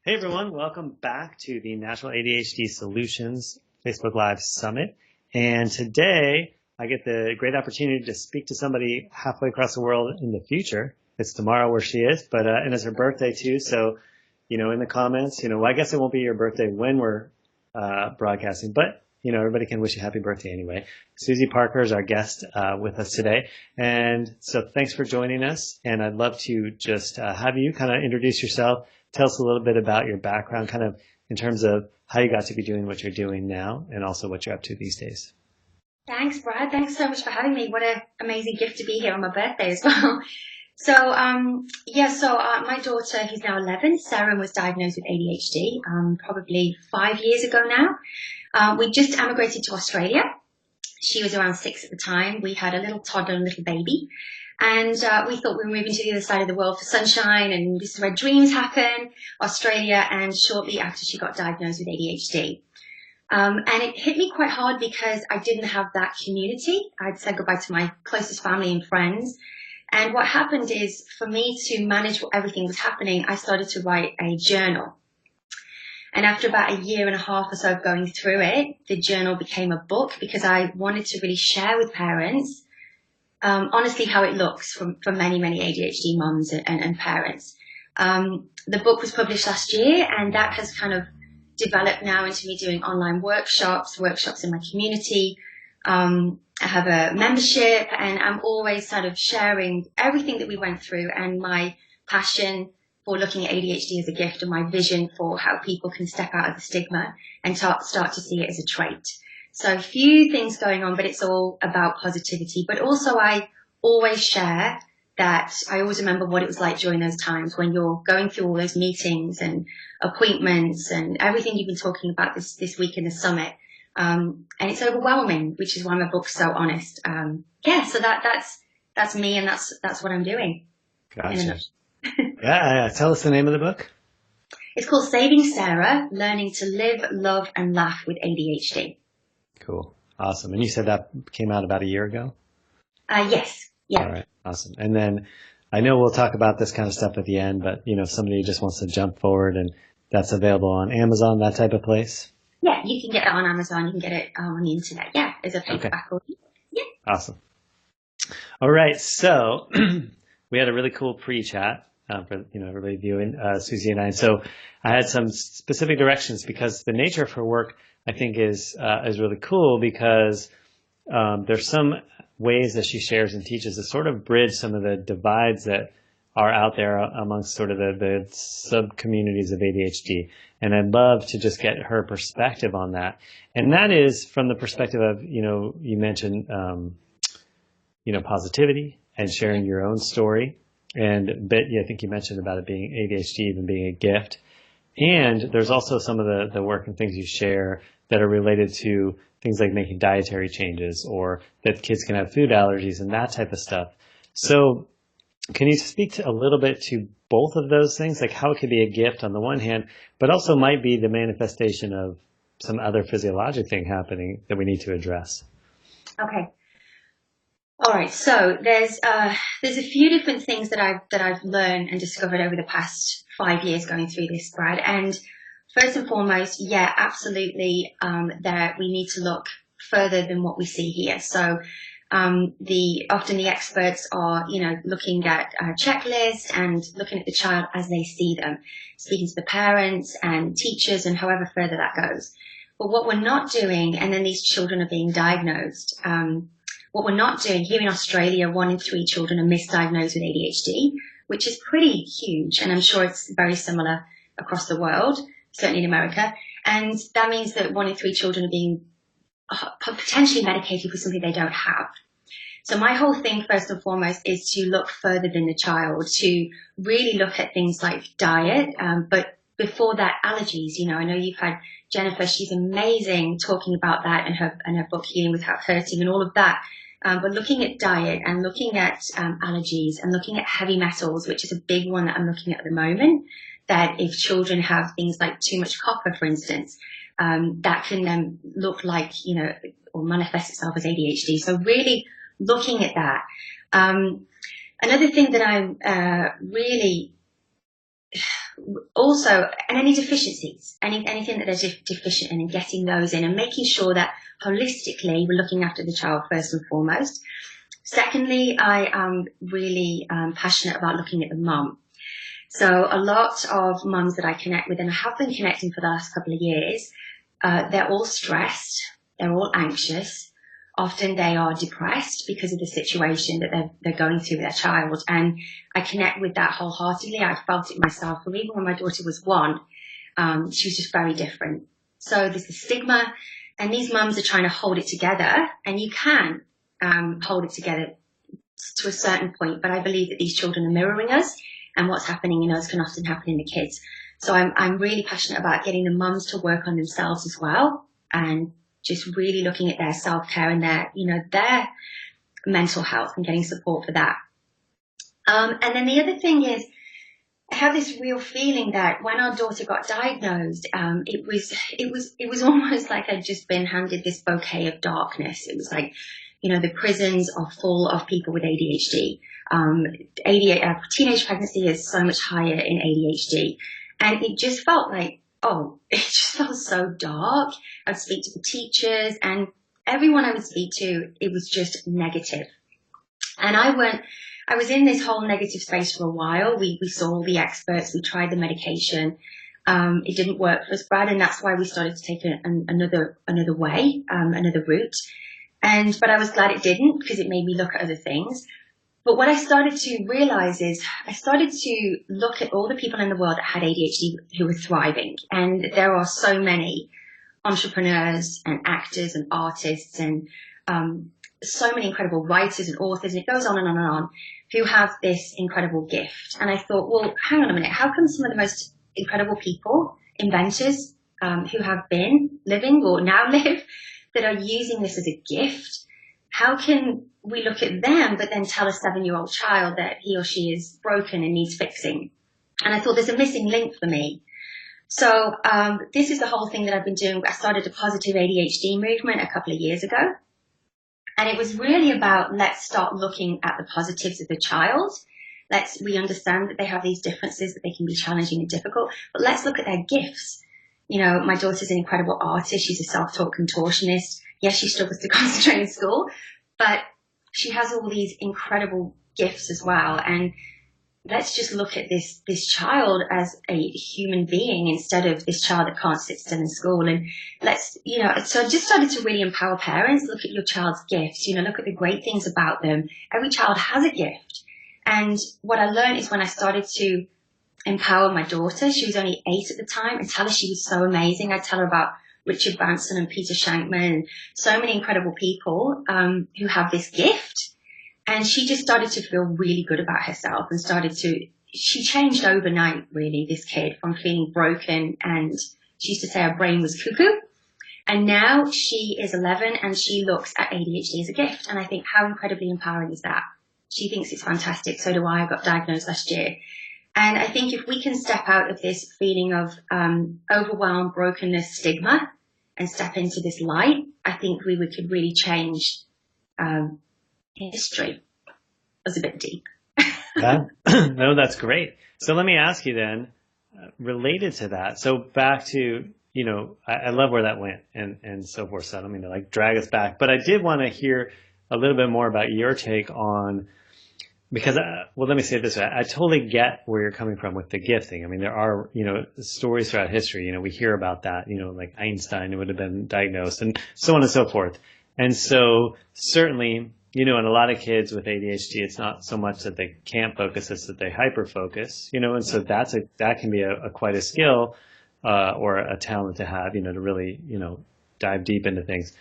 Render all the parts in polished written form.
Hey everyone, welcome back to the National ADHD Solutions Facebook Live Summit. And today I get the great opportunity to speak to somebody halfway across the world in the future. It's tomorrow where she is, and it's her birthday too. So, in the comments, well, I guess it won't be your birthday when we're broadcasting, but everybody can wish you happy birthday anyway. Susy Parker is our guest with us today. And so thanks for joining us. And I'd love to just have you kind of introduce yourself. Tell us a little bit about your background, kind of in terms of how you got to be doing what you're doing now and also what you're up to these days. Thanks, Brad. Thanks so much for having me. What an amazing gift to be here on my birthday as well. So, my daughter, who's now 11, Sarah, was diagnosed with ADHD probably 5 years ago now. We just emigrated to Australia. She was around 6 at the time. We had a little toddler and a little baby. And we thought we were moving to the other side of the world for sunshine, and this is where dreams happen, Australia, and shortly after she got diagnosed with ADHD. And it hit me quite hard because I didn't have that community. I'd said goodbye to my closest family and friends. And what happened is, for me to manage what everything was happening, I started to write a journal. And after about a year and a half or so of going through it, the journal became a book because I wanted to really share with parents honestly how it looks for many, many ADHD moms and parents. The book was published last year, and that has kind of developed now into me doing online workshops in my community. I have a membership, and I'm always sort of sharing everything that we went through and my passion for looking at ADHD as a gift and my vision for how people can step out of the stigma and start to see it as a trait. So a few things going on, but it's all about positivity. But also I always share that I always remember what it was like during those times when you're going through all those meetings and appointments and everything you've been talking about this week in the summit. And it's overwhelming, which is why my book's so honest. So that's me, and that's what I'm doing. Gotcha. Yeah. Tell us the name of the book. It's called Saving Sarah, Learning to Live, Love, and Laugh with ADHD. Cool. Awesome. And you said that came out about a year ago? Yes. Yeah. All right. Awesome. And then I know we'll talk about this kind of stuff at the end, but if somebody just wants to jump forward, and that's available on Amazon, that type of place? Yeah, you can get it on Amazon. You can get it on the internet. Yeah, as a paperback. Okay. Yeah. Awesome. All right. So we had a really cool pre-chat for everybody viewing, Susy and I. And so I had some specific directions because the nature of her work, I think, is really cool because there's some ways that she shares and teaches to sort of bridge some of the divides that are out there amongst sort of the sub-communities of ADHD. And I'd love to just get her perspective on that. And that is from the perspective of, you mentioned, positivity and sharing your own story. And I think you mentioned about it being ADHD even being a gift. And there's also some of the work and things you share that are related to things like making dietary changes, or that kids can have food allergies and that type of stuff. So can you speak a little bit to both of those things, like how it could be a gift on the one hand, but also might be the manifestation of some other physiologic thing happening that we need to address? Okay. All right. So there's a few different things that I've learned and discovered over the past 5 years going through this, Brad. And first and foremost, yeah, absolutely, that we need to look further than what we see here. So often the experts are, looking at a checklist and looking at the child as they see them, speaking to the parents and teachers and however further that goes. But what we're not doing, and then these children are being diagnosed, what we're not doing here in Australia, 1 in 3 children are misdiagnosed with ADHD, which is pretty huge. And I'm sure it's very similar across the world, certainly in America. And that means that 1 in 3 children are being potentially medicated for something they don't have. So my whole thing, first and foremost, is to look further than the child, to really look at things like diet, but before that, allergies. I know you've had Jennifer, she's amazing talking about that in her book, Healing Without Hurting, and all of that. But looking at diet and looking at allergies and looking at heavy metals, which is a big one that I'm looking at the moment, that if children have things like too much copper, for instance, that can look like, or manifest itself as ADHD. So really looking at that. Another thing that I'm really also, and any deficiencies, anything that they're deficient in, and getting those in and making sure that holistically we're looking after the child first and foremost. Secondly, I am really passionate about looking at the mum. So a lot of mums that I connect with, and I have been connecting for the last couple of years, they're all stressed, they're all anxious. Often they are depressed because of the situation that they're going through with their child. And I connect with that wholeheartedly. I felt it myself. Or even when my daughter was 1, she was just very different. So there's the stigma, and these mums are trying to hold it together, and you can hold it together to a certain point. But I believe that these children are mirroring us, and what's happening in us can often happen in the kids. So I'm really passionate about getting the mums to work on themselves as well, and just really looking at their self-care and their mental health and getting support for that. And then the other thing is, I have this real feeling that when our daughter got diagnosed, it was almost like I'd just been handed this bouquet of darkness. It was like, the prisons are full of people with ADHD. Teenage pregnancy is so much higher in ADHD. And it just felt like, it just felt so dark. I'd speak to the teachers, and everyone I would speak to, it was just negative. And I was in this whole negative space for a while. We saw all the experts, we tried the medication. It didn't work for us, Brad, and that's why we started to take another way, another route. But I was glad it didn't, because it made me look at other things. But what I started to realize is I started to look at all the people in the world that had ADHD who were thriving. And there are so many entrepreneurs and actors and artists and so many incredible writers and authors, and it goes on and on and on, who have this incredible gift. And I thought, well, hang on a minute, how come some of the most incredible people, inventors who have been living or now live, that are using this as a gift, how can we look at them but then tell a 7-year-old child that he or she is broken and needs fixing? And I thought there's a missing link for me. So this is the whole thing that I've been doing. I started a positive ADHD movement a couple of years ago. And it was really about, let's start looking at the positives of the child. We understand that they have these differences, that they can be challenging and difficult, but let's look at their gifts. My daughter's an incredible artist. She's a self-taught contortionist. Yes, she struggles to concentrate in school, but she has all these incredible gifts as well. And let's just look at this child as a human being instead of this child that can't sit still in school. And so I just started to really empower parents. Look at your child's gifts, look at the great things about them. Every child has a gift. And what I learned is when I started to empower my daughter, she was only 8 at the time, and tell her she was so amazing. I'd tell her about Richard Branson and Peter Shankman and so many incredible people who have this gift. And she just started to feel really good about herself and she changed overnight, really, this kid, from feeling broken, and she used to say her brain was cuckoo. And now she is 11 and she looks at ADHD as a gift. And I think, how incredibly empowering is that? She thinks it's fantastic. So do I. I got diagnosed last year. And I think if we can step out of this feeling of overwhelm, brokenness, stigma, and step into this light, I think we could really change history. It was a bit deep. Yeah. No, that's great. So let me ask you then, related to that. So back to, I love where that went and so forth. So I don't mean to drag us back, but I did want to hear a little bit more about your take on, because, let me say it this way. I totally get where you're coming from with the gifting. I mean, there are, stories throughout history, we hear about that, like Einstein would have been diagnosed and so on and so forth. And so certainly, and a lot of kids with ADHD, it's not so much that they can't focus, it's that they hyper focus, and so that can be a quite a skill, or a talent to have, to really, dive deep into things.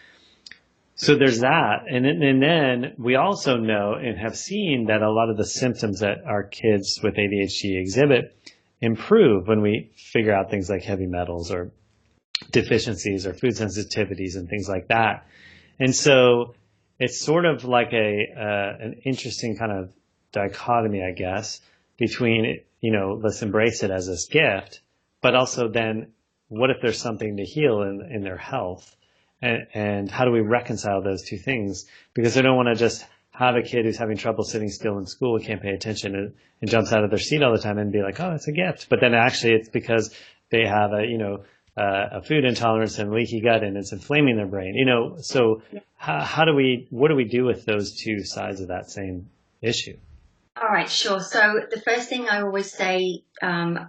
So there's that. And then we also know and have seen that a lot of the symptoms that our kids with ADHD exhibit improve when we figure out things like heavy metals or deficiencies or food sensitivities and things like that. And so it's sort of like an interesting kind of dichotomy, I guess, between, let's embrace it as this gift, but also then what if there's something to heal in their health? And how do we reconcile those two things? Because I don't want to just have a kid who's having trouble sitting still in school, can't pay attention, and jumps out of their seat all the time and be like, oh, it's a gift. But then actually it's because they have a food intolerance and leaky gut, and it's inflaming their brain. So what do we do with those two sides of that same issue? All right, sure. So the first thing I always say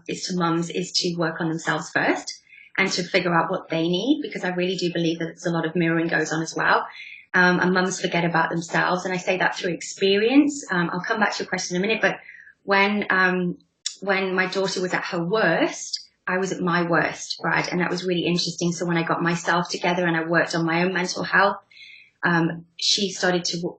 is to mums is to work on themselves first and to figure out what they need, because I really do believe that there's a lot of mirroring goes on as well. And mums forget about themselves. And I say that through experience. I'll come back to your question in a minute, but when my daughter was at her worst, I was at my worst, Brad, and that was really interesting. So when I got myself together and I worked on my own mental health, she started to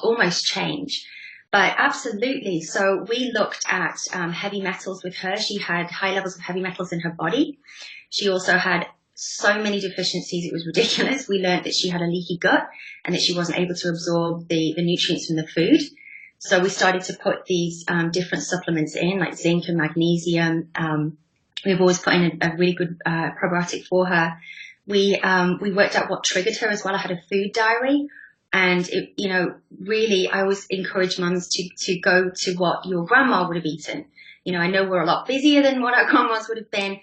almost change. But absolutely. So we looked at heavy metals with her. She had high levels of heavy metals in her body. She also had so many deficiencies, it was ridiculous. We learned that she had a leaky gut and that she wasn't able to absorb the nutrients from the food. So we started to put these different supplements in, like zinc and magnesium. We've always put in a really good probiotic for her. We worked out what triggered her as well. I had a food diary. And, really, I always encourage mums to go to what your grandma would have eaten. I know we're a lot busier than what our grandmas would have been,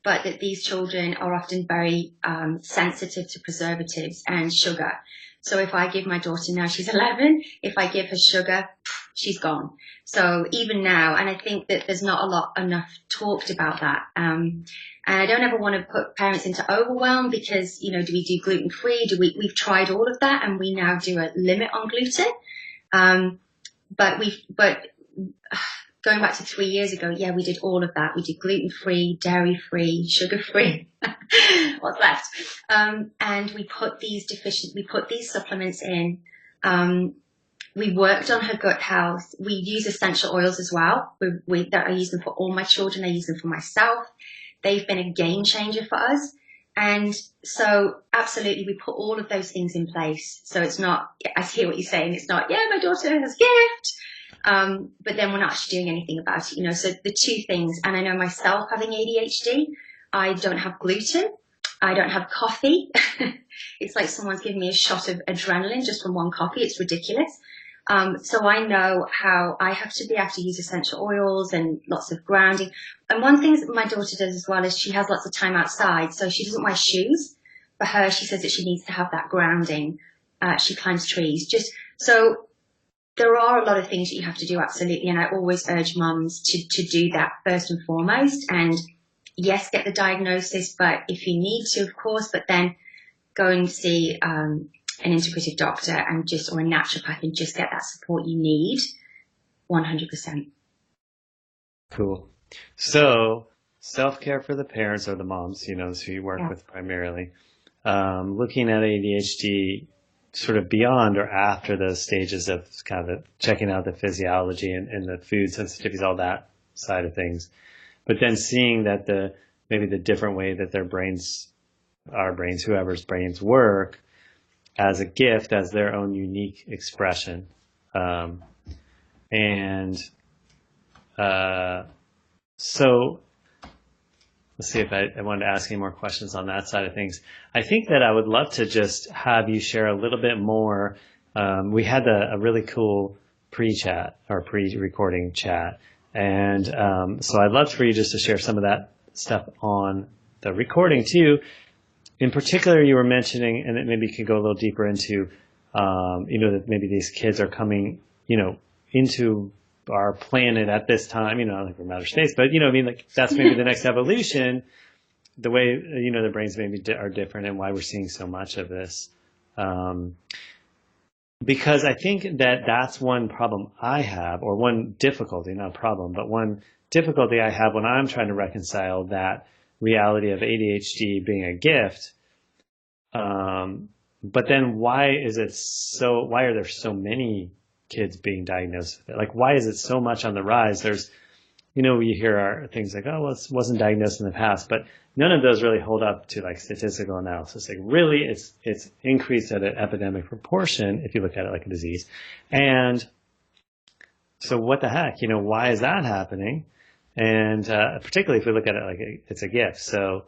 but that these children are often very sensitive to preservatives and sugar. So if I give my daughter, now she's 11, if I give her sugar, she's gone. So even now, and I think that there's not enough talked about that. And I don't ever want to put parents into overwhelm because, do we do gluten-free? We've tried all of that, and we now do a limit on gluten. But going back to 3 years ago, yeah, we did all of that. We did gluten-free, dairy-free, sugar-free. What's left? And we put these supplements in. We worked on her gut health. We use essential oils as well. I use them for all my children. I use them for myself. They've been a game changer for us. And so absolutely, we put all of those things in place. So it's not, I hear what you're saying. It's not, yeah, my daughter has a gift. But then we're not actually doing anything about it, So the two things, and I know myself having ADHD, I don't have gluten. I don't have coffee. It's like someone's giving me a shot of adrenaline just from one coffee. It's ridiculous. So I know how I have to use essential oils and lots of grounding. And one thing that my daughter does as well is she has lots of time outside. So she doesn't wear shoes. For her, she says that she needs to have that grounding. She climbs trees. So there are a lot of things that you have to do, absolutely. And I always urge mums to do that first and foremost. And yes, get the diagnosis, but if you need to, of course, but then go and see an integrative doctor or a naturopath and just get that support you need 100%. Cool. So self-care for the parents or the moms, who you work with primarily, looking at ADHD sort of beyond or after those stages of kind of checking out the physiology and the food sensitivities, all that side of things. But then seeing that maybe the different way that our brains, whoever's brains work, as a gift, as their own unique expression. So let's see if I wanted to ask any more questions on that side of things. I think that I would love to just have you share a little bit more. We had a really cool pre-chat or pre-recording chat. And so I'd love for you just to share some of that stuff on the recording too. In particular, you were mentioning, and maybe you could go a little deeper into, that maybe these kids are coming, into our planet at this time, like from outer space, but, that's maybe the next evolution, the way, the brains maybe are different and why we're seeing so much of this. Because I think that that's one problem I have, or one difficulty, not a problem, but one difficulty I have when I'm trying to reconcile that reality of ADHD being a gift. But then why are there so many kids being diagnosed with it? Like, why is it so much on the rise? There's, you hear things like, oh, well, it wasn't diagnosed in the past, but none of those really hold up to like statistical analysis. Like really it's increased at an epidemic proportion if you look at it like a disease. And so what the heck, why is that happening? And particularly if we look at it like it's a gift. So,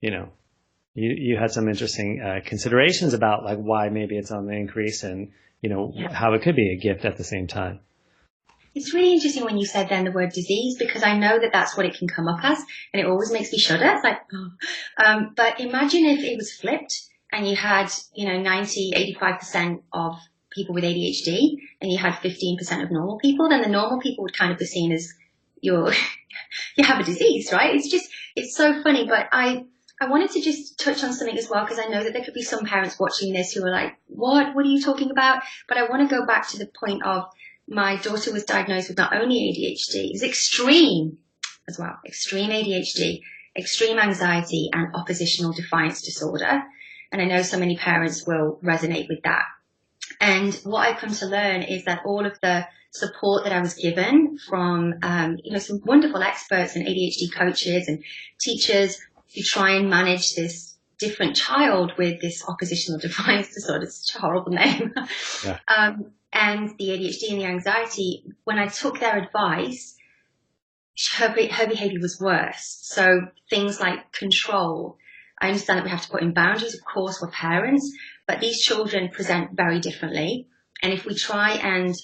you had some interesting considerations about like why maybe it's on the increase and Yeah. how it could be a gift at the same time. It's really interesting when you said then the word disease, because I know that that's what it can come up as, and it always makes me shudder. It's like, oh. But imagine if it was flipped and you had, 90, 85% of people with ADHD and you had 15% of normal people, then the normal people would kind of be seen as you have a disease, right? It's so funny. But I wanted to just touch on something as well, because I know that there could be some parents watching this who are like, what are you talking about? But I want to go back to the point of my daughter was diagnosed with not only ADHD, it was extreme as well, extreme ADHD, extreme anxiety and oppositional defiance disorder. And I know so many parents will resonate with that. And what I've come to learn is that all of the support that I was given from, some wonderful experts and ADHD coaches and teachers who try and manage this different child with this oppositional defiance disorder, it's such a horrible name, Yeah. and the ADHD and the anxiety, when I took their advice, her behavior was worse. So things like control. I understand that we have to put in boundaries, of course, we're parents, but these children present very differently. And if we try and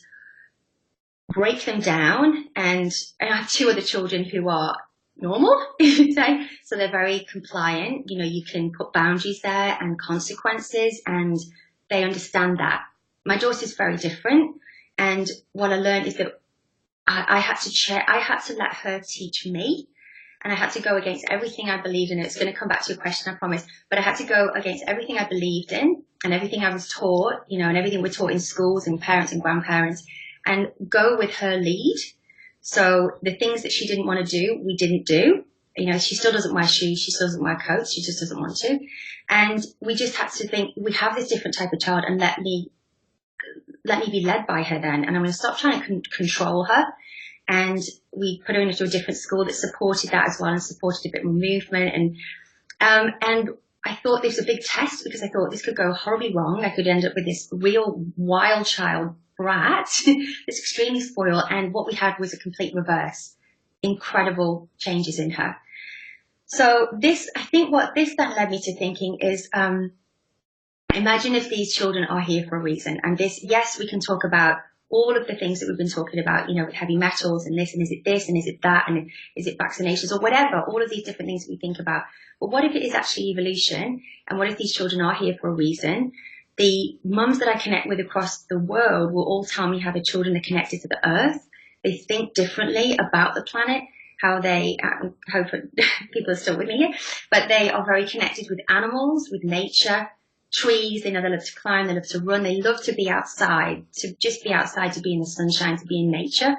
break them down, and I have two other children who are normal, you'd say, so they're very compliant. You can put boundaries there and consequences, and they understand that. My daughter's very different, and what I learned is that I had to let her teach me, and I had to go against everything I believed in. It's going to come back to your question, I promise, but I had to go against everything I believed in and everything I was taught, and everything we're taught in schools and parents and grandparents, and go with her lead. So the things that she didn't want to do, we didn't do. She still doesn't wear shoes, she still doesn't wear coats, she just doesn't want to. And we just had to think, we have this different type of child, and let me be led by her then. And I'm going to stop trying to control her. And we put her into a different school that supported that as well, and supported a bit more movement. And I thought this was a big test, because I thought this could go horribly wrong. I could end up with this real wild child brat that's extremely spoiled. And what we had was a complete reverse. Incredible changes in her. So I think what this then led me to thinking is, imagine if these children are here for a reason. And yes, we can talk about all of the things that we've been talking about, with heavy metals and this, and is it that, and is it vaccinations or whatever, all of these different things that we think about. But what if it is actually evolution? And what if these children are here for a reason? The mums that I connect with across the world will all tell me how the children are connected to the earth. They think differently about the planet, how they, hope people are still with me here, but they are very connected with animals, with nature, trees. They love to climb, they love to run, they love to be outside, to just be outside, to be in the sunshine, to be in nature.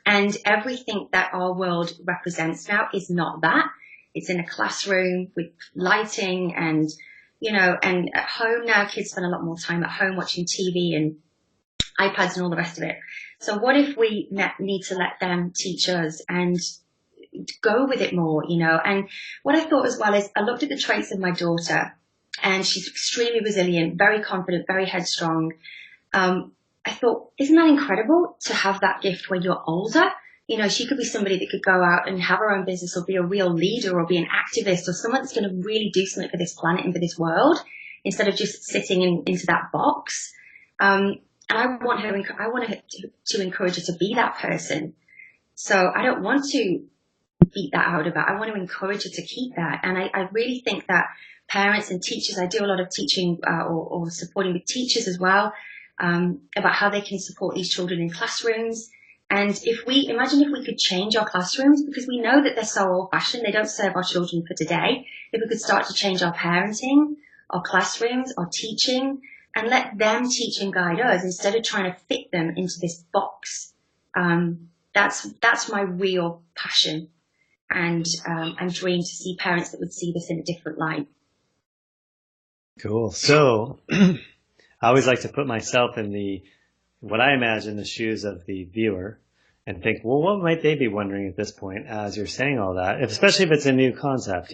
And everything that our world represents now is not that. It's in a classroom with lighting and, and at home now, kids spend a lot more time at home watching TV and iPads and all the rest of it. So what if we need to let them teach us and go with it more, And what I thought as well is I looked at the traits of my daughter, and she's extremely resilient, very confident, very headstrong. I thought, isn't that incredible to have that gift when you're older? She could be somebody that could go out and have her own business, or be a real leader, or be an activist, or someone that's going to really do something for this planet and for this world, instead of just sitting into that box. And I want her to encourage her to be that person. So I don't want to beat that out of her. I want to encourage her to keep that. And I really think that parents and teachers, I do a lot of teaching or supporting with teachers as well, about how they can support these children in classrooms. And imagine if we could change our classrooms, because we know that they're so old fashioned, they don't serve our children for today. If we could start to change our parenting, our classrooms, our teaching, and let them teach and guide us instead of trying to fit them into this box. That's my real passion and dream, to see parents that would see this in a different light. Cool. So I always like to put myself in what I imagine the shoes of the viewer and think, well, what might they be wondering at this point as you're saying all that, especially if it's a new concept,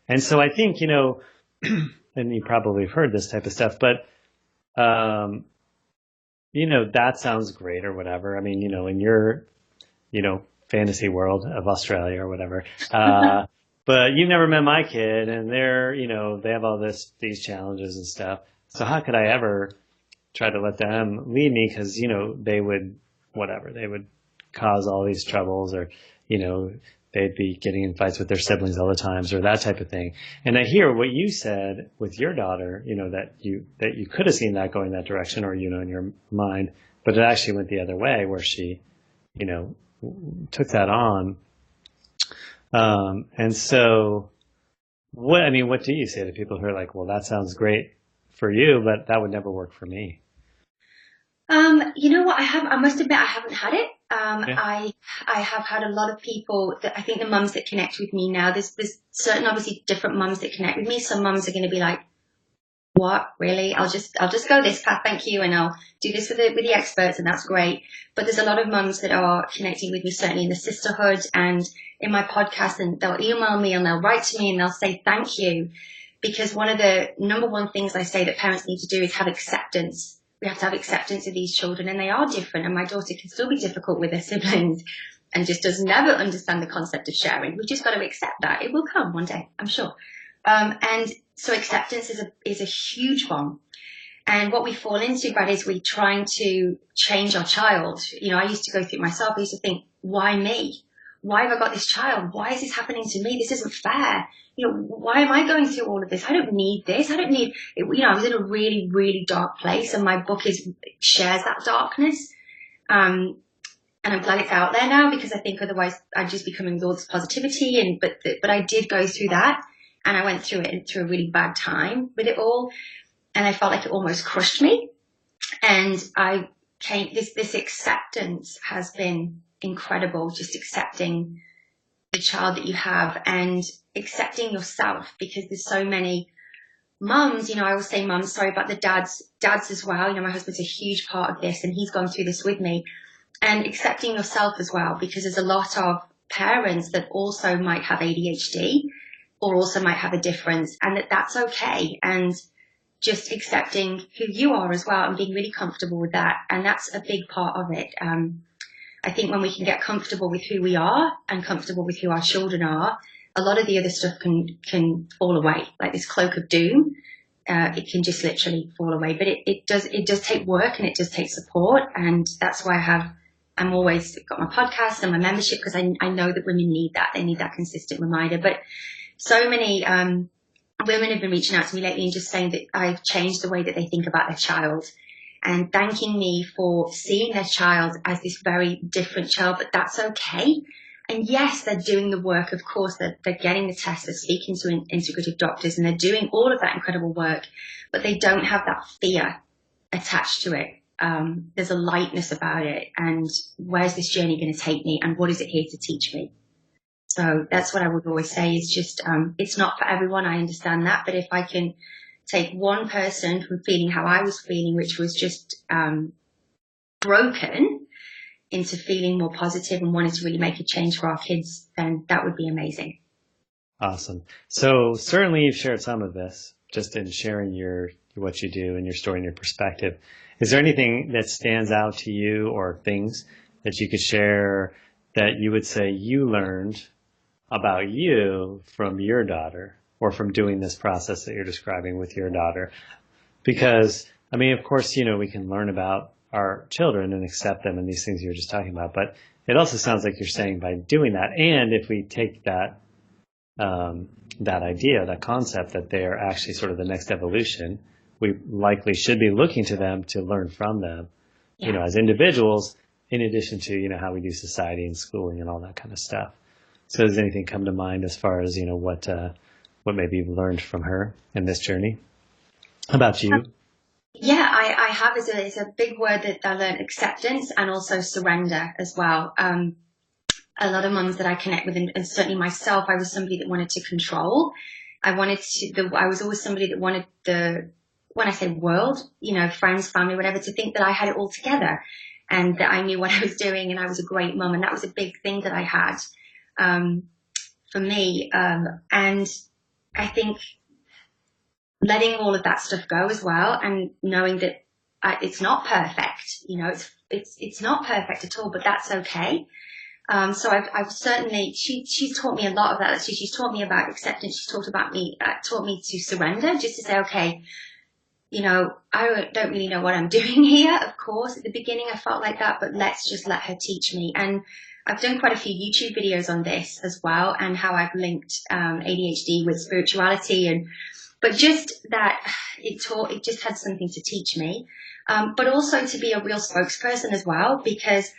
And so I think, and you probably have heard this type of stuff, but, that sounds great or whatever. I mean, in your, fantasy world of Australia or whatever, but you've never met my kid, and they're, they have all these challenges and stuff. So how could I ever try to let them lead me because, they would, whatever, they would cause all these troubles, or, they'd be getting in fights with their siblings all the times, or that type of thing. And I hear what you said with your daughter, that you could have seen that going that direction, or, in your mind, but it actually went the other way where she, took that on. And so what do you say to people who are like, well, that sounds great for you, but that would never work for me? You know what? I must admit, I haven't had it. Yeah. I have had a lot of people that I think the mums that connect with me now, there's certain obviously different mums that connect with me. Some mums are going to be like, what, really? I'll just go this path, thank you, and I'll do this with the experts, and that's great. But there's a lot of mums that are connecting with me, certainly in the sisterhood and in my podcast, and they'll email me and they'll write to me and they'll say thank you, because one of the number one things I say that parents need to do is have acceptance. We have to have acceptance of these children, and they are different, and my daughter can still be difficult with her siblings and just does never understand the concept of sharing. We've just got to accept that. It will come one day, I'm sure. And so acceptance is a huge one. And what we fall into, Brad, is we're trying to change our child. I used to go through it myself. I used to think, why me? Why have I got this child? Why is this happening to me? This isn't fair. Why am I going through all of this? I don't need this. I don't need it. I was in a really, really dark place, and my book shares that darkness. And I'm glad it's out there now, because I think otherwise I'd just be coming with all this positivity. But I did go through that, and I went through it through a really bad time with it all, and I felt like it almost crushed me. And this acceptance has been incredible, just accepting the child that you have and accepting yourself, because there's so many mums, I always say mums, sorry, but the dads as well. My husband's a huge part of this, and he's gone through this with me. And accepting yourself as well, because there's a lot of parents that also might have ADHD or also might have a difference, and that's okay. And just accepting who you are as well, and being really comfortable with that. And that's a big part of it. I think when we can get comfortable with who we are and comfortable with who our children are, a lot of the other stuff can fall away, like this cloak of doom. It can just literally fall away. But it does take work, and it does take support. And that's why I'm always got my podcast and my membership, because I know that women need that. They need that consistent reminder. But so many women have been reaching out to me lately and just saying that I've changed the way that they think about their child, and thanking me for seeing their child as this very different child, but that's okay. And yes, they're doing the work. Of course, they're getting the tests, they're speaking to integrative doctors, and they're doing all of that incredible work, but they don't have that fear attached to it. There's a lightness about it, and where's this journey going to take me, and what is it here to teach me? So that's what I would always say, is just, it's not for everyone. I understand that, but if I can take one person from feeling how I was feeling, which was just broken, into feeling more positive and wanting to really make a change for our kids, then that would be amazing. Awesome. So certainly you've shared some of this just in sharing what you do and your story and your perspective. Is there anything that stands out to you, or things that you could share that you would say you learned about you from your daughter, or from doing this process that you're describing with your daughter? Because, of course, we can learn about our children and accept them and these things you were just talking about, but it also sounds like you're saying by doing that, and if we take that idea, that concept that they are actually sort of the next evolution, we likely should be looking to them to learn from them, as individuals, in addition to, how we do society and schooling and all that kind of stuff. So does anything come to mind as far as, what maybe you've learned from her in this journey about you? Yeah, I have. It's a big word that I learned: acceptance, and also surrender as well. A lot of mums that I connect with, and certainly myself, I was somebody that wanted to control. I was always somebody that wanted when I say world, friends, family, whatever, to think that I had it all together, and that I knew what I was doing, and I was a great mum. And that was a big thing that I had, for me. And I think letting all of that stuff go as well, and knowing that it's not perfect, it's not perfect at all, but that's okay. So I've certainly, she's taught me a lot of that. She's taught me about acceptance. She's taught me to surrender, just to say, okay, I don't really know what I'm doing here. Of course, at the beginning I felt like that, but let's just let her teach me. And I've done quite a few YouTube videos on this as well, and how I've linked ADHD with spirituality, but just that it just had something to teach me, but also to be a real spokesperson as well, because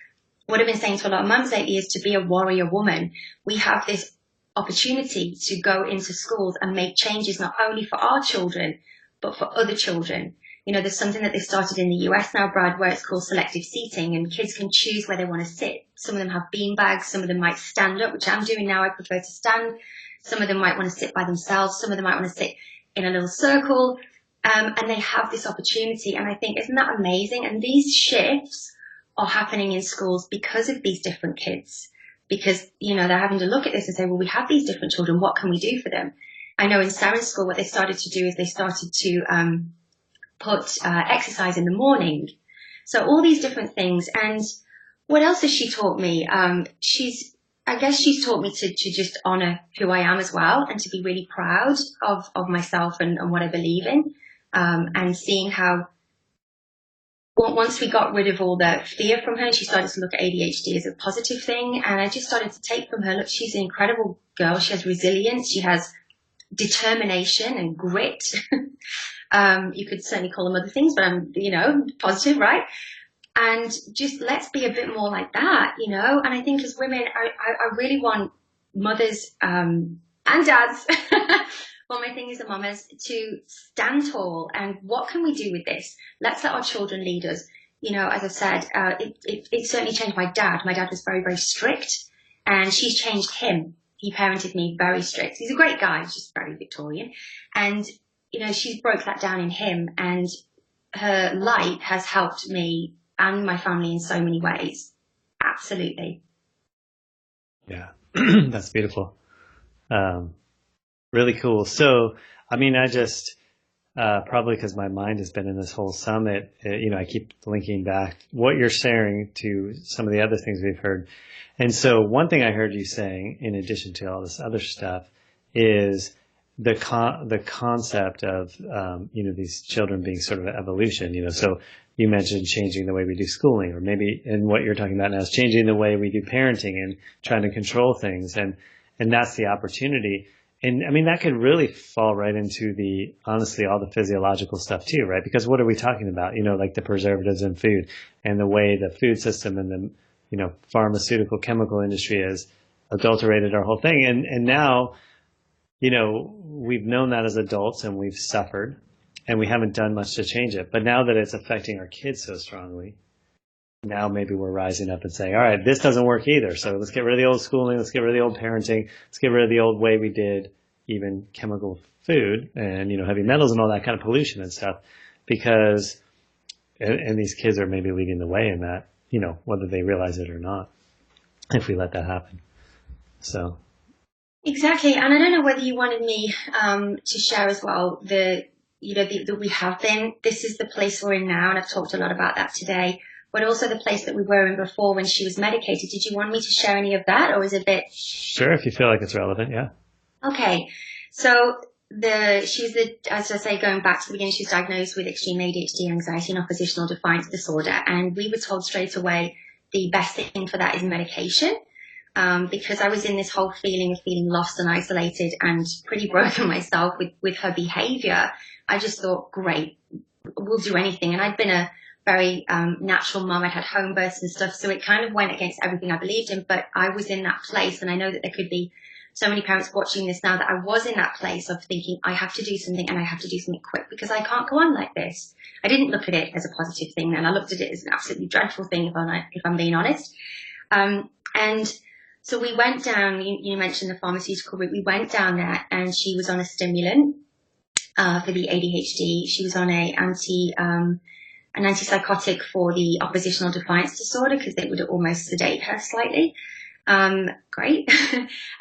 what I've been saying to a lot of mums lately is to be a warrior woman. We have this opportunity to go into schools and make changes not only for our children, but for other children. There's something that they started in the US now, Brad, where it's called selective seating, and kids can choose where they want to sit. Some of them have bean bags, some of them might stand up, which I'm doing now. I prefer to stand. Some of them might want to sit by themselves. Some of them might want to sit in a little circle. And they have this opportunity. And I think, isn't that amazing? And these shifts are happening in schools because of these different kids. Because, they're having to look at this and say, well, we have these different children. What can we do for them? I know in Sarah's school, what they started to do is they started to put exercise in the morning. So all these different things. And what else has she taught me? I guess she's taught me to just honor who I am as well, and to be really proud of myself and what I believe in. And seeing how once we got rid of all the fear from her, she started to look at ADHD as a positive thing. And I just started to take from her, look, she's an incredible girl. She has resilience. She has determination and grit. You could certainly call them other things, but I'm, positive, right? And just let's be a bit more like that, And I think as women, I really want mothers and dads, well, my thing is the mamas, to stand tall. And what can we do with this? Let's let our children lead us. As I said, it certainly changed my dad. My dad was very, very strict, and she's changed him. He parented me very strict. He's a great guy. He's just very Victorian. And, she's broke that down in him. And her light has helped me and my family in so many ways. Absolutely. Yeah, that's beautiful. Really cool. So, I just, probably because my mind has been in this whole summit, I keep linking back what you're sharing to some of the other things we've heard. And so one thing I heard you saying, in addition to all this other stuff, is the concept of, these children being sort of an evolution, so you mentioned changing the way we do schooling, or maybe, and what you're talking about now is changing the way we do parenting and trying to control things. And that's the opportunity. And that could really fall right into honestly, all the physiological stuff too, right? Because what are we talking about? Like the preservatives in food, and the way the food system and the, pharmaceutical chemical industry has adulterated our whole thing. And now, we've known that as adults, and we've suffered, and we haven't done much to change it. But now that it's affecting our kids so strongly, now maybe we're rising up and saying, all right, this doesn't work either. So let's get rid of the old schooling. Let's get rid of the old parenting. Let's get rid of the old way we did even chemical food and, heavy metals and all that kind of pollution and stuff, because, and these kids are maybe leading the way in that, whether they realize it or not, if we let that happen. So. Exactly. And I don't know whether you wanted me to share as well that we have been, this is the place we're in now. And I've talked a lot about that today, but also the place that we were in before when she was medicated. Did you want me to share any of that, or is it a bit? Sure, if you feel like it's relevant, yeah. Okay. So as I say, going back to the beginning, she was diagnosed with extreme ADHD, anxiety and oppositional defiance disorder. And we were told straight away the best thing for that is medication. Because I was in this whole feeling of feeling lost and isolated and pretty broken myself with her behavior. I just thought, great, we'll do anything. And I'd been a very natural mum. I'd had home births and stuff. So it kind of went against everything I believed in. But I was in that place. And I know that there could be so many parents watching this now, that I was in that place of thinking, I have to do something, and I have to do something quick, because I can't go on like this. I didn't look at it as a positive thing then. I looked at it as an absolutely dreadful thing, if I'm being honest. And so we went down, you mentioned the pharmaceutical route. We went down there, and she was on a stimulant for the ADHD. She was on an antipsychotic for the oppositional defiance disorder, because they would almost sedate her slightly. Great.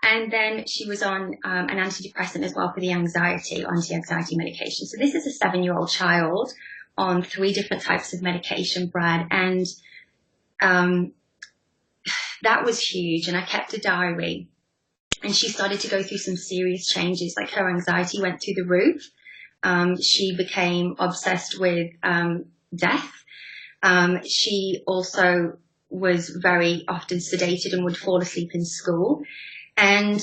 And then she was on an antidepressant as well for the anti-anxiety medication. So this is a 7-year-old child on 3 different types of medication, Brad. And that was huge. And I kept a diary. And she started to go through some serious changes, like her anxiety went through the roof. She became obsessed with death. She also was very often sedated and would fall asleep in school. And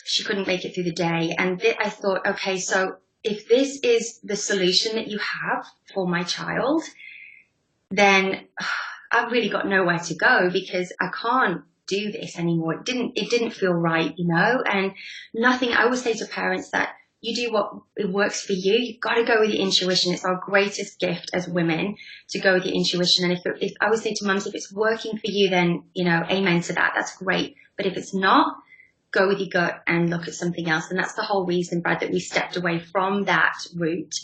she couldn't make it through the day. And I thought, okay, so if this is the solution that you have for my child, then I've really got nowhere to go, because I can't do this anymore. It didn't feel right, and nothing. I always say to parents that you do what it works for you. You've got to go with your intuition. It's our greatest gift as women, to go with your intuition. And if I always say to mums, if it's working for you, then, amen to that. That's great. But if it's not, go with your gut and look at something else. And that's the whole reason, Brad, that we stepped away from that route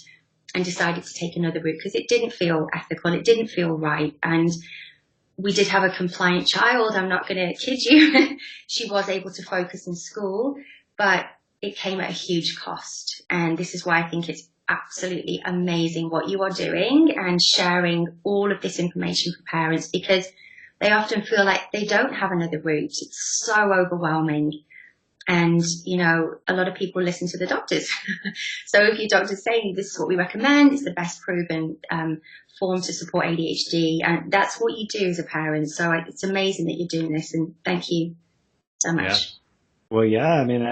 and decided to take another route, because it didn't feel ethical. It didn't feel right. And we did have a compliant child. I'm not going to kid you. She was able to focus in school, but it came at a huge cost. And this is why I think it's absolutely amazing what you are doing and sharing all of this information for parents, because they often feel like they don't have another route. It's so overwhelming. And, a lot of people listen to the doctors. So if your doctor's saying this is what we recommend, it's the best proven form to support ADHD. And that's what you do as a parent. So it's amazing that you're doing this. And thank you so much. Yeah. Well, yeah, I mean,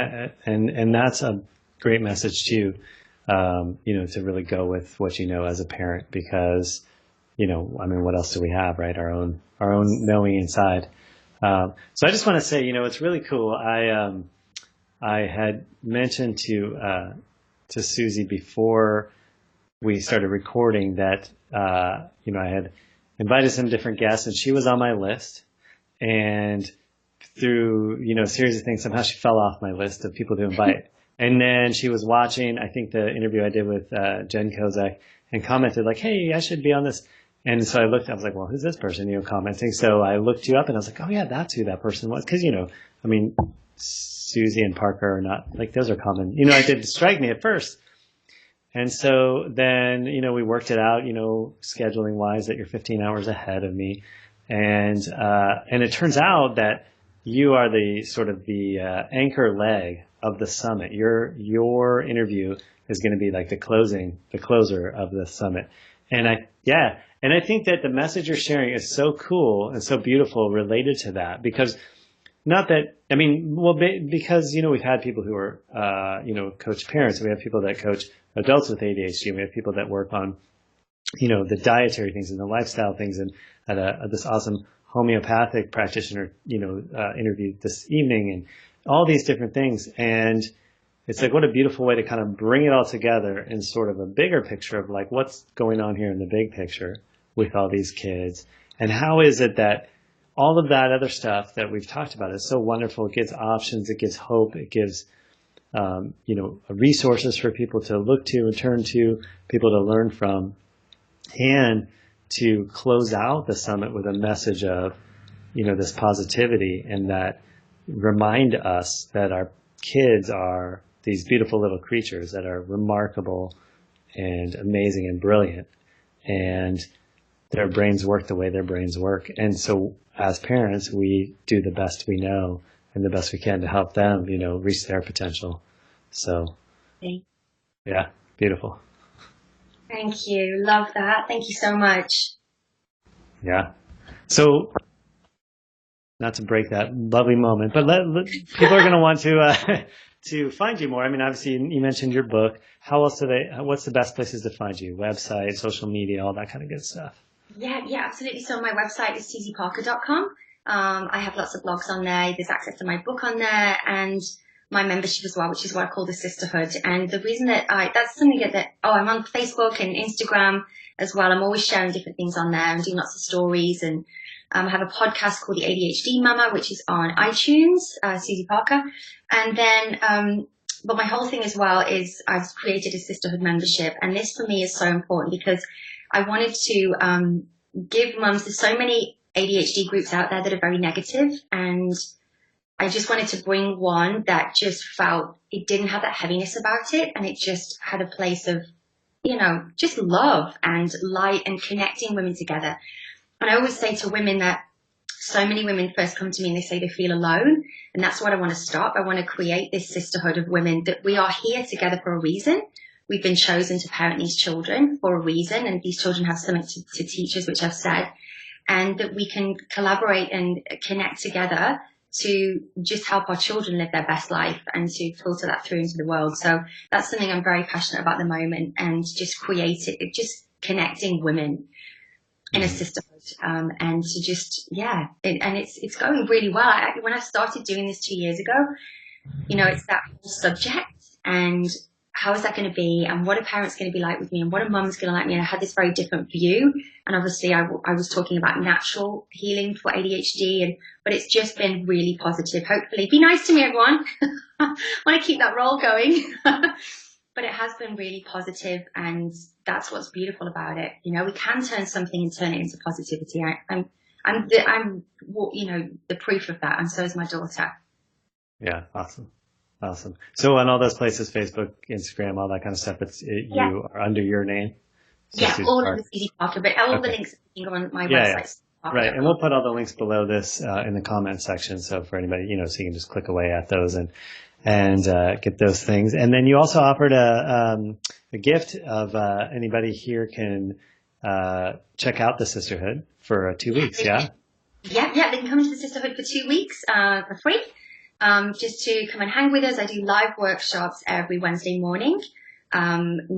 and that's a great message too, to really go with what you know as a parent, because, I mean, what else do we have, right? Our own knowing inside. So I just want to say, it's really cool. I had mentioned to Susy before we started recording that, I had invited some different guests, and she was on my list. And through, a series of things, somehow she fell off my list of people to invite. And then she was watching, I think, the interview I did with Jen Kozak, and commented like, hey, I should be on this. And so I looked, I was like, well, who's this person, commenting? So I looked you up, and I was like, oh, yeah, that's who that person was. Because, I mean, Susy and Parker are not, like, those are common. It didn't strike me at first. And so then, we worked it out, scheduling wise, that you're 15 hours ahead of me. And it turns out that you are the sort of the anchor leg of the summit. Your interview is going to be like the closer of the summit. And I think that the message you're sharing is so cool and so beautiful related to that, because because, we've had people who are, coach parents, and we have people that coach adults with ADHD, and we have people that work on, the dietary things and the lifestyle things. And this awesome homeopathic practitioner, interviewed this evening, and all these different things. And it's like, what a beautiful way to kind of bring it all together in sort of a bigger picture of like, what's going on here in the big picture with all these kids, and how is it that all of that other stuff that we've talked about is so wonderful. It gives options, it gives hope, it gives, resources for people to look to and turn to, people to learn from, and to close out the summit with a message of, this positivity, and that remind us that our kids are these beautiful little creatures that are remarkable and amazing and brilliant, and their brains work the way their brains work. And so as parents, we do the best we know and the best we can to help them, reach their potential. So, yeah, beautiful. Thank you. Love that. Thank you so much. Yeah. So, not to break that lovely moment, but people are going to want to find you more. I mean, obviously, you mentioned your book. How else what's the best places to find you? Website, social media, all that kind of good stuff. Yeah, absolutely. So my website is susyparker.com. I have lots of blogs on there. There's access to my book on there, and my membership as well, which is what I call the sisterhood. And the reason that that's something I'm on Facebook and Instagram as well. I'm always sharing different things on there and doing lots of stories. And I have a podcast called the ADHD Mama, which is on iTunes, Susy Parker. And then, but my whole thing as well is I've created a sisterhood membership. And this for me is so important, because I wanted to give mums, there's so many ADHD groups out there that are very negative, and I just wanted to bring one that just felt, it didn't have that heaviness about it, and it just had a place of, just love and light and connecting women together. And I always say to women that so many women first come to me and they say they feel alone, and that's what I want to stop. I want to create this sisterhood of women, that we are here together for a reason. we've been chosen to parent these children for a reason, and these children have something to teach us, which I've said, and that we can collaborate and connect together to just help our children live their best life and to filter that through into the world. So that's something I'm very passionate about at the moment, and just connecting women in a sisterhood, and to just, it's going really well. When I started doing this 2 years ago, it's that whole subject, and how is that going to be, and what are parents going to be like with me, and what are mums going to like me, and I had this very different view, and obviously I was talking about natural healing for ADHD, but it's just been really positive. Hopefully, be nice to me, everyone. I want to keep that roll going. But it has been really positive, and that's what's beautiful about it. We can turn something and turn it into positivity. I'm the proof of that, and so is my daughter. Yeah, awesome. So on all those places, Facebook, Instagram, all that kind of stuff, you are under your name? So yeah, all of the Susy Parker, but all the links go on my website. Yeah. Right, and we'll put all the links below this in the comment section, so for anybody, so you can just click away at those and get those things. And then you also offered a gift of anybody here can check out the Sisterhood for 2 weeks, yeah? Yeah, they can come to the Sisterhood for 2 weeks for free. Just to come and hang with us. I do live workshops every Wednesday morning at 9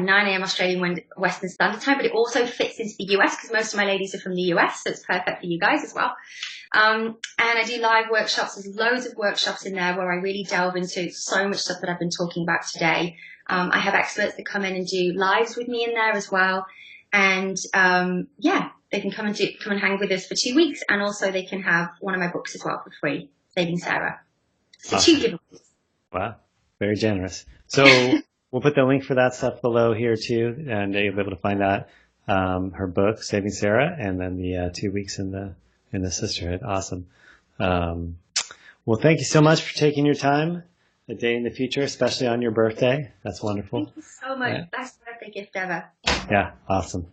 a.m. Australian Western Standard Time, but it also fits into the US because most of my ladies are from the US, so it's perfect for you guys as well. And I do live workshops. There's loads of workshops in there where I really delve into so much stuff that I've been talking about today. I have experts that come in and do lives with me in there as well. And they can come and hang with us for 2 weeks, and also they can have one of my books as well for free, Saving Sarah. So awesome. 2 giveaways. Wow, very generous. So we'll put the link for that stuff below here too, and you'll be able to find out her book, Saving Sarah, and then the 2 weeks in the Sisterhood. Awesome. Well, thank you so much for taking your time a day in the future, especially on your birthday. That's wonderful. Thank you so much. Yeah. Best birthday gift ever. Yeah, awesome.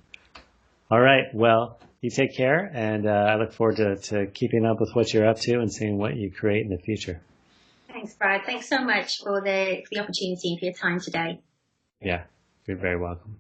All right, well, you take care, and I look forward to keeping up with what you're up to and seeing what you create in the future. Thanks, Brad. Thanks so much for the opportunity and for your time today. Yeah, you're very welcome.